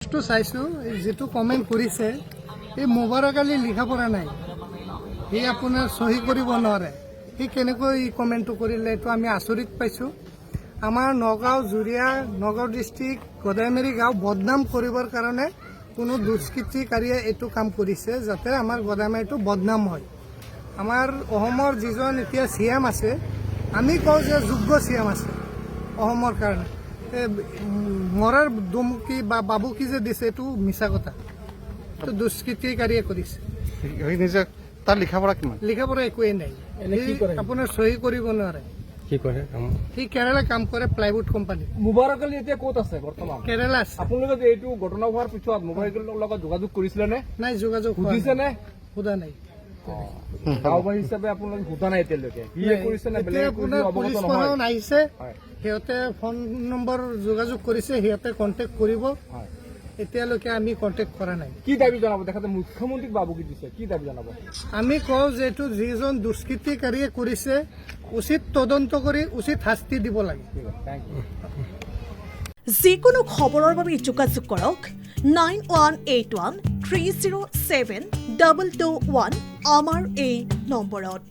পোষ্টটো চাইছোঁ যিটো কমেণ্ট কৰিছে এই মোবাৰক আলী লিখা পৰা নাই সি আপোনাৰ চহী কৰিব নোৱাৰে সি কেনেকৈ এই কমেণ্টটো কৰিলে এইটো আমি আচৰিত পাইছোঁ আমাৰ নগাঁও জুৰিয়া নগাঁও ডিষ্ট্ৰিক্ট গদাইমাৰী গাঁও বদনাম কৰিবৰ কাৰণে কোনো দুষ্কৃতিকাৰীয়ে এইটো কাম কৰিছে যাতে আমাৰ গদাইমাৰীটো বদনাম হয় আমাৰ অসমৰ যিজন এতিয়া CM আছে আমি কওঁ যে যোগ্য CM আছে অসমৰ কাৰণে মৰাৰ দুমুকি বা বাবুকি যে দিছে এইটো মিছা কথা এইটো দুষ্কৃতিকাৰীয়ে কৰিছে নিজে তাৰ লিখা পঢ়া কিমান লিখা পঢ়া একোৱেই নাই আপোনাৰ চহী কৰিব নোৱাৰে কি কৰে সি কেৰালা কাম কৰে প্লাইউড কোম্পানী মুবাৰক আলী এতিয়া ক'ত আছে বৰ্তমান কেৰালা আছে আপোনালোকে এইটো ঘটনা হোৱাৰ পিছত মুবাৰক আলীৰ লগত যোগাযোগ কৰিছিলে নে নাই যোগাযোগ সুধিছে নে সোধা নাই গাঁওবাসী হিচাপে আপোনালোকে সোধা নাই এতিয়ালৈকে কি কৰিছে নে এতিয়া বেলেগ আপোনাৰ পুলিচ অৱগত প্ৰশাসন নহয় আহিছে হয় সিহঁতে ফোন নম্বৰ যোগাযোগ কৰিছে সিহঁতে কণ্টেক্ট কৰিব হয় এতিয়ালৈকে আমি কণ্টেক্ট কৰা নাই কি দাবী জনাব দেখাতে মুখ্যমন্ত্ৰীক বাবুকি দিছে কি দাবী জনাব আমি কওঁ যে এইটো যিজন দুষ্কৃতিকাৰীয়ে কৰিছে উচিত তদন্ত কৰি উচিত শাস্তি দিব লাগে ঠিক আছে থেংক ইউ যিকোনো খবৰৰ বাবে যোগাযোগ কৰক 9181307221 আমাৰ এই নম্বৰত।